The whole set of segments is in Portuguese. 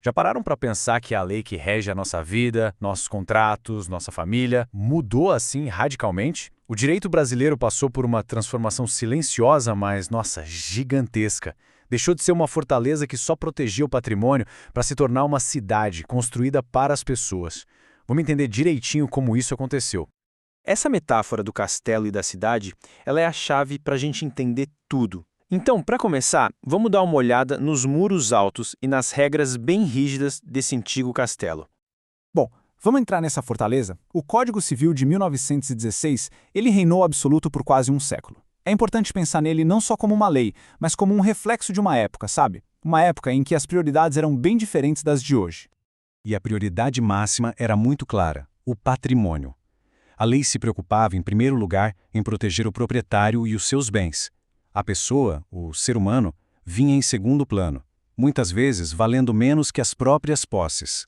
Já pararam para pensar que a lei que rege a nossa vida, nossos contratos, nossa família, mudou assim radicalmente? O direito brasileiro passou por uma transformação silenciosa, mas, nossa, gigantesca. Deixou de ser uma fortaleza que só protegia o patrimônio para se tornar uma cidade construída para as pessoas. Vamos entender direitinho como isso aconteceu. Essa metáfora do castelo e da cidade, ela é a chave para a gente entender tudo. Então, para começar, vamos dar uma olhada nos muros altos e nas regras bem rígidas desse antigo castelo. Bom, vamos entrar nessa fortaleza? O Código Civil de 1916, ele reinou absoluto por quase um século. É importante pensar nele não só como uma lei, mas como um reflexo de uma época, sabe? Uma época em que as prioridades eram bem diferentes das de hoje. E a prioridade máxima era muito clara: o patrimônio. A lei se preocupava, em primeiro lugar, em proteger o proprietário e os seus bens. A pessoa, o ser humano, vinha em segundo plano, muitas vezes valendo menos que as próprias posses.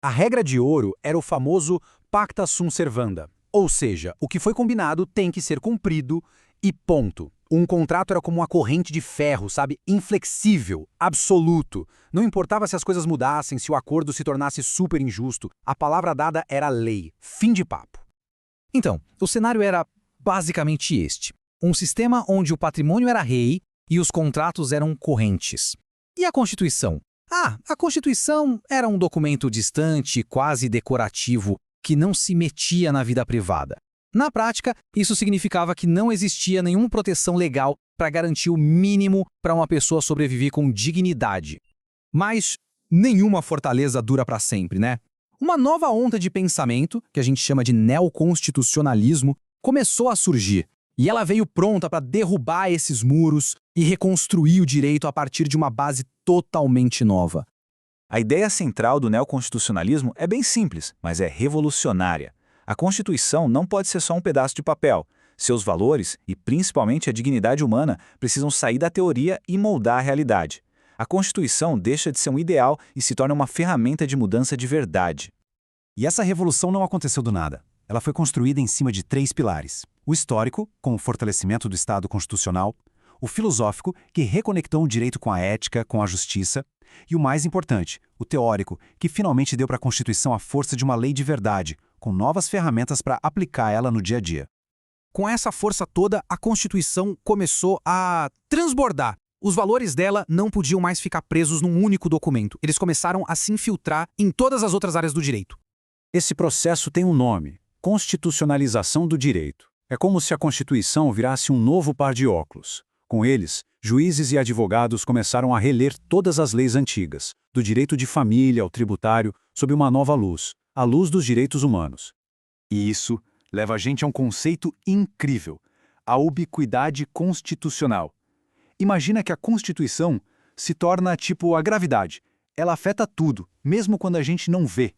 A regra de ouro era o famoso pacta sunt servanda, ou seja, o que foi combinado tem que ser cumprido e ponto. Um contrato era como uma corrente de ferro, sabe? Inflexível, absoluto. Não importava se as coisas mudassem, se o acordo se tornasse super injusto, a palavra dada era lei. Fim de papo. Então, o cenário era basicamente este. Um sistema onde o patrimônio era rei e os contratos eram correntes. E a Constituição? A Constituição era um documento distante, quase decorativo, que não se metia na vida privada. Na prática, isso significava que não existia nenhuma proteção legal para garantir o mínimo para uma pessoa sobreviver com dignidade. Mas nenhuma fortaleza dura para sempre, né? Uma nova onda de pensamento, que a gente chama de neoconstitucionalismo, começou a surgir. E ela veio pronta para derrubar esses muros e reconstruir o direito a partir de uma base totalmente nova. A ideia central do neoconstitucionalismo é bem simples, mas é revolucionária. A Constituição não pode ser só um pedaço de papel. Seus valores, e principalmente a dignidade humana, precisam sair da teoria e moldar a realidade. A Constituição deixa de ser um ideal e se torna uma ferramenta de mudança de verdade. E essa revolução não aconteceu do nada. Ela foi construída em cima de 3 pilares. O histórico, com o fortalecimento do Estado constitucional, o filosófico, que reconectou o direito com a ética, com a justiça, e o mais importante, o teórico, que finalmente deu para a Constituição a força de uma lei de verdade, com novas ferramentas para aplicar ela no dia a dia. Com essa força toda, a Constituição começou a transbordar. Os valores dela não podiam mais ficar presos num único documento. Eles começaram a se infiltrar em todas as outras áreas do direito. Esse processo tem um nome: constitucionalização do direito. É como se a Constituição virasse um novo par de óculos. Com eles, juízes e advogados começaram a reler todas as leis antigas, do direito de família ao tributário, sob uma nova luz, a luz dos direitos humanos. E isso leva a gente a um conceito incrível: a ubiquidade constitucional. Imagina que a Constituição se torna tipo a gravidade. Ela afeta tudo, mesmo quando a gente não vê.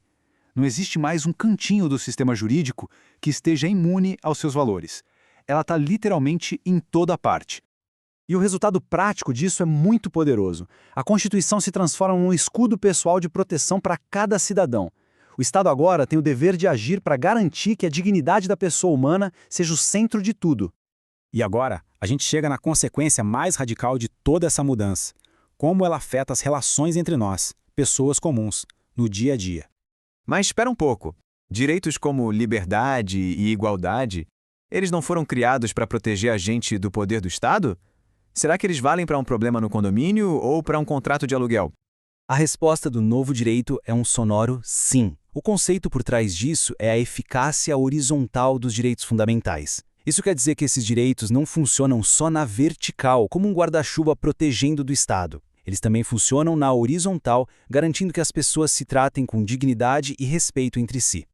Não existe mais um cantinho do sistema jurídico que esteja imune aos seus valores. Ela está literalmente em toda parte. E o resultado prático disso é muito poderoso. A Constituição se transforma num escudo pessoal de proteção para cada cidadão. O Estado agora tem o dever de agir para garantir que a dignidade da pessoa humana seja o centro de tudo. E agora, a gente chega na consequência mais radical de toda essa mudança. Como ela afeta as relações entre nós, pessoas comuns, no dia a dia. Mas espera um pouco. Direitos como liberdade e igualdade, eles não foram criados para proteger a gente do poder do Estado? Será que eles valem para um problema no condomínio ou para um contrato de aluguel? A resposta do novo direito é um sonoro sim. O conceito por trás disso é a eficácia horizontal dos direitos fundamentais. Isso quer dizer que esses direitos não funcionam só na vertical, como um guarda-chuva protegendo do Estado. Eles também funcionam na horizontal, garantindo que as pessoas se tratem com dignidade e respeito entre si.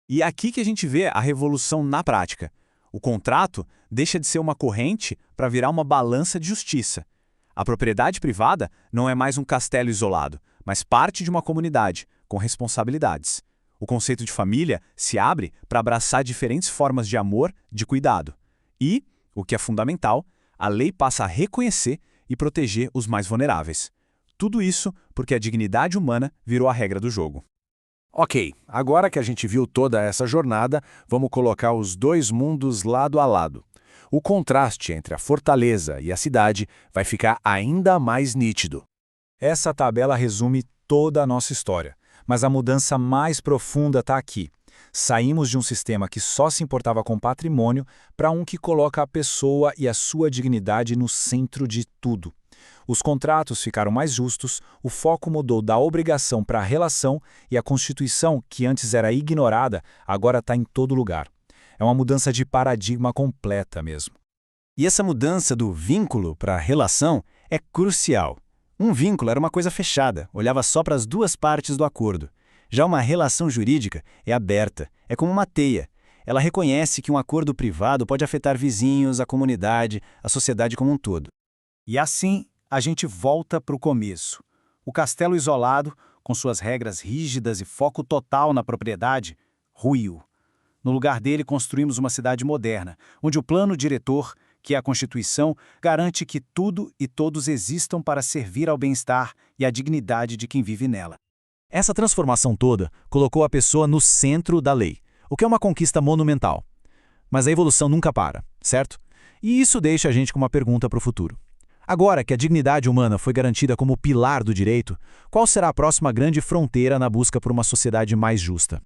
E é aqui que a gente vê a revolução na prática. O contrato deixa de ser uma corrente para virar uma balança de justiça. A propriedade privada não é mais um castelo isolado, mas parte de uma comunidade, com responsabilidades. O conceito de família se abre para abraçar diferentes formas de amor, de cuidado. E, o que é fundamental, a lei passa a reconhecer e proteger os mais vulneráveis. Tudo isso porque a dignidade humana virou a regra do jogo. Ok, agora que a gente viu toda essa jornada, vamos colocar os dois mundos lado a lado. O contraste entre a fortaleza e a cidade vai ficar ainda mais nítido. Essa tabela resume toda a nossa história. Mas a mudança mais profunda está aqui. Saímos de um sistema que só se importava com patrimônio para um que coloca a pessoa e a sua dignidade no centro de tudo. Os contratos ficaram mais justos, o foco mudou da obrigação para a relação e a Constituição, que antes era ignorada, agora está em todo lugar. É uma mudança de paradigma completa mesmo. E essa mudança do vínculo para a relação é crucial. Um vínculo era uma coisa fechada, olhava só para as duas partes do acordo. Já uma relação jurídica é aberta, é como uma teia. Ela reconhece que um acordo privado pode afetar vizinhos, a comunidade, a sociedade como um todo. E assim, a gente volta para o começo. O castelo isolado, com suas regras rígidas e foco total na propriedade, ruiu. No lugar dele, construímos uma cidade moderna, onde o plano diretor, que é a Constituição, garante que tudo e todos existam para servir ao bem-estar e à dignidade de quem vive nela. Essa transformação toda colocou a pessoa no centro da lei, o que é uma conquista monumental. Mas a evolução nunca para, certo? E isso deixa a gente com uma pergunta para o futuro. Agora que a dignidade humana foi garantida como pilar do direito, qual será a próxima grande fronteira na busca por uma sociedade mais justa?